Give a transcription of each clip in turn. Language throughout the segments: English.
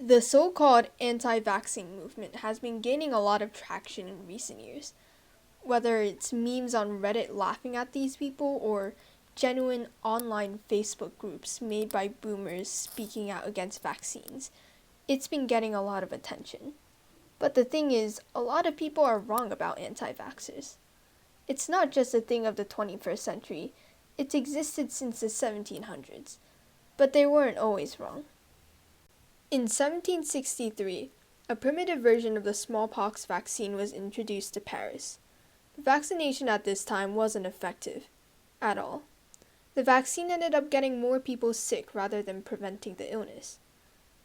The so-called anti-vaxxing movement has been gaining a lot of traction in recent years, whether it's memes on Reddit laughing at these people or genuine online Facebook groups made by boomers speaking out against vaccines. It's been getting a lot of attention. But the thing is, a lot of people are wrong about anti-vaxxers. It's not just a thing of the 21st century, it's existed since the 1700s, but they weren't always wrong. In 1763, a primitive version of the smallpox vaccine was introduced to Paris. The vaccination at this time wasn't effective at all. The vaccine ended up getting more people sick rather than preventing the illness.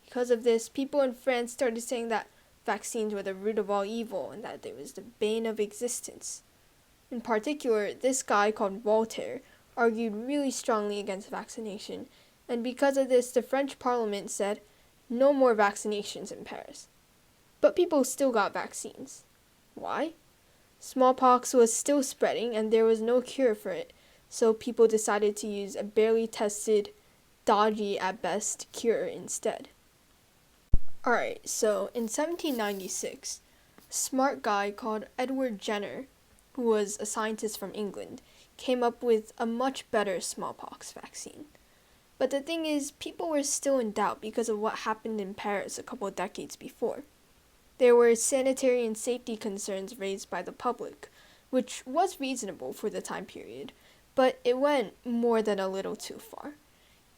Because of this, people in France started saying that vaccines were the root of all evil and that it was the bane of existence. In particular, this guy called Voltaire argued really strongly against vaccination, and because of this, the French Parliament said, no more vaccinations in Paris. But people still got vaccines. Why? Smallpox was still spreading and there was no cure for it, so people decided to use a barely tested, dodgy at best cure instead. Alright, so in 1796, a smart guy called Edward Jenner, who was a scientist from England, came up with a much better smallpox vaccine. But the thing is, people were still in doubt because of what happened in Paris a couple of decades before. There were sanitary and safety concerns raised by the public, which was reasonable for the time period, but it went more than a little too far.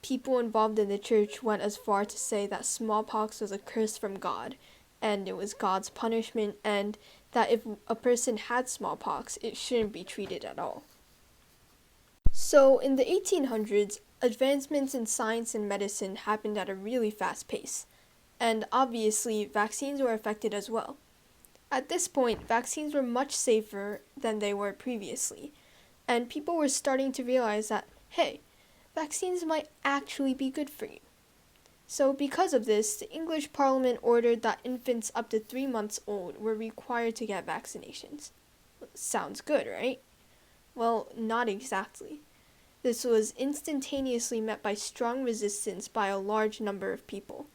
People involved in the church went as far to say that smallpox was a curse from God, and it was God's punishment, and that if a person had smallpox, it shouldn't be treated at all. So, in the 1800s, advancements in science and medicine happened at a really fast pace, and obviously, vaccines were affected as well. At this point, vaccines were much safer than they were previously, and people were starting to realize that, hey, vaccines might actually be good for you. So because of this, the English Parliament ordered that infants up to 3 months old were required to get vaccinations. Sounds good, right? Well, not exactly. This was instantaneously met by strong resistance by a large number of people.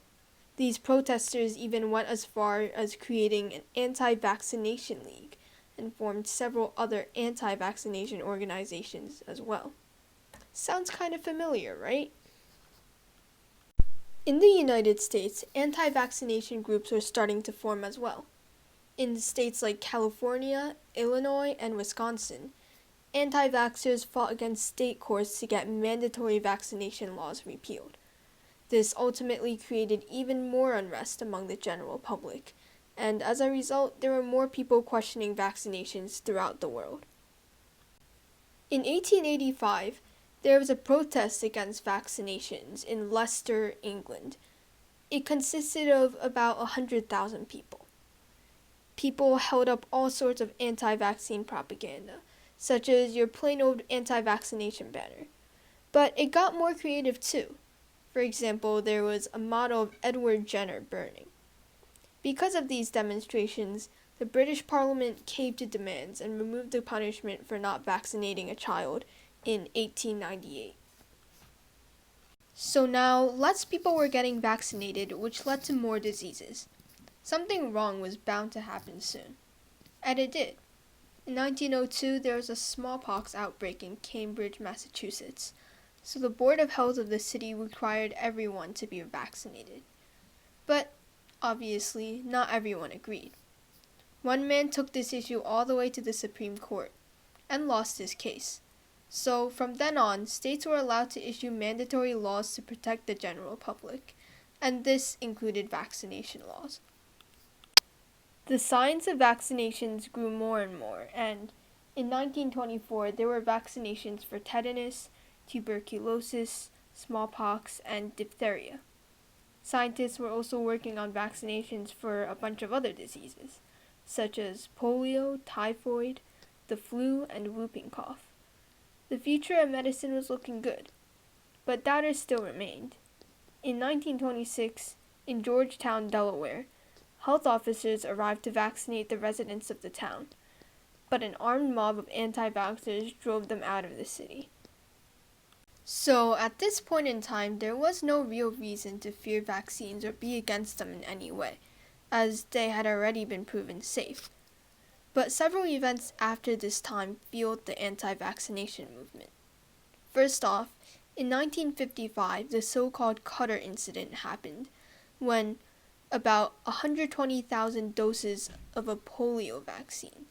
These protesters even went as far as creating an anti-vaccination league and formed several other anti-vaccination organizations as well. Sounds kind of familiar, right? In the United States, anti-vaccination groups were starting to form as well. In states like California, Illinois, and Wisconsin, anti-vaxxers fought against state courts to get mandatory vaccination laws repealed. This ultimately created even more unrest among the general public, and as a result, there were more people questioning vaccinations throughout the world. In 1885, there was a protest against vaccinations in Leicester, England. It consisted of about 100,000 people. People held up all sorts of anti-vaccine propaganda, such as your plain old anti-vaccination banner. But it got more creative too. For example, there was a model of Edward Jenner burning. Because of these demonstrations, the British Parliament caved to demands and removed the punishment for not vaccinating a child in 1898. So now, less people were getting vaccinated, which led to more diseases. Something wrong was bound to happen soon. And it did. In 1902, there was a smallpox outbreak in Cambridge, Massachusetts, so the Board of Health of the city required everyone to be vaccinated. But, obviously, not everyone agreed. One man took this issue all the way to the Supreme Court, and lost his case. So, from then on, states were allowed to issue mandatory laws to protect the general public, and this included vaccination laws. The science of vaccinations grew more and more, and in 1924 there were vaccinations for tetanus, tuberculosis, smallpox, and diphtheria. Scientists were also working on vaccinations for a bunch of other diseases, such as polio, typhoid, the flu, and whooping cough. The future of medicine was looking good, but doubters still remained. In 1926, in Georgetown, Delaware, health officers arrived to vaccinate the residents of the town, but an armed mob of anti-vaxxers drove them out of the city. So at this point in time, there was no real reason to fear vaccines or be against them in any way, as they had already been proven safe. But several events after this time fueled the anti-vaccination movement. First off, in 1955, the so-called Cutter incident happened, when about 120,000 doses of a polio vaccine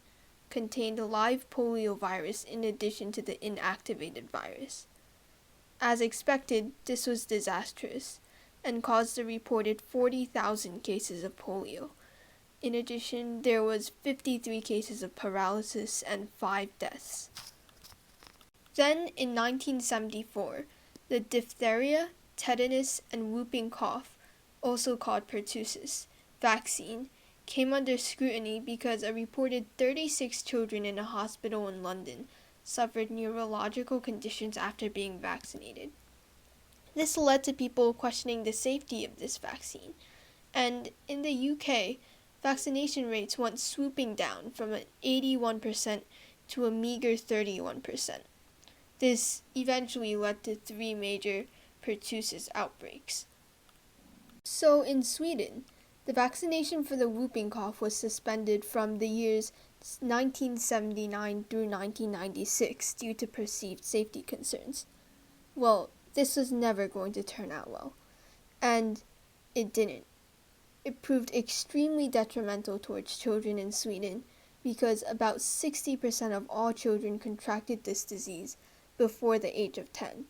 contained a live polio virus in addition to the inactivated virus. As expected, this was disastrous and caused the reported 40,000 cases of polio. In addition, there was 53 cases of paralysis and 5 deaths. Then, in 1974, the diphtheria, tetanus, and whooping cough, also called pertussis, vaccine came under scrutiny because a reported 36 children in a hospital in London suffered neurological conditions after being vaccinated. This led to people questioning the safety of this vaccine, and in the UK, vaccination rates went swooping down from an 81% to a meager 31%. This eventually led to 3 major pertussis outbreaks. So in Sweden, the vaccination for the whooping cough was suspended from the years 1979 through 1996 due to perceived safety concerns. Well, this was never going to turn out well, and it didn't. It proved extremely detrimental towards children in Sweden because about 60% of all children contracted this disease before the age of 10.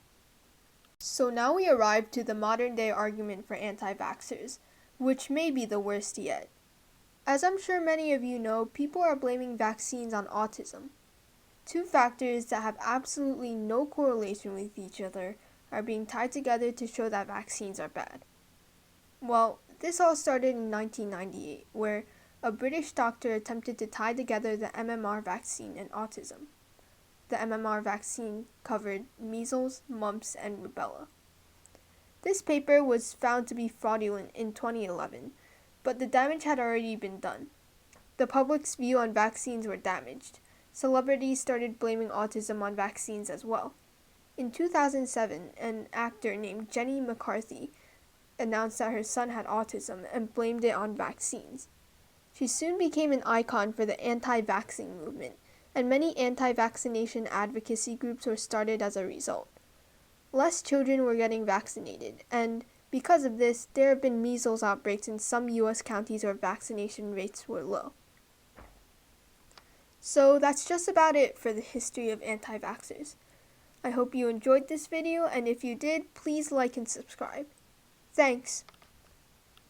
So now we arrive to the modern day argument for anti-vaxxers, which may be the worst yet. As I'm sure many of you know, people are blaming vaccines on autism. 2 factors that have absolutely no correlation with each other are being tied together to show that vaccines are bad. Well, this all started in 1998, where a British doctor attempted to tie together the MMR vaccine and autism. The MMR vaccine covered measles, mumps, and rubella. This paper was found to be fraudulent in 2011, but the damage had already been done. The public's view on vaccines were damaged. Celebrities started blaming autism on vaccines as well. In 2007, an actor named Jenny McCarthy announced that her son had autism and blamed it on vaccines. She soon became an icon for the anti-vaxxing movement, and many anti-vaccination advocacy groups were started as a result. Less children were getting vaccinated, and because of this, there have been measles outbreaks in some U.S. counties where vaccination rates were low. So that's just about it for the history of anti-vaxxers. I hope you enjoyed this video, and if you did, please like and subscribe. Thanks.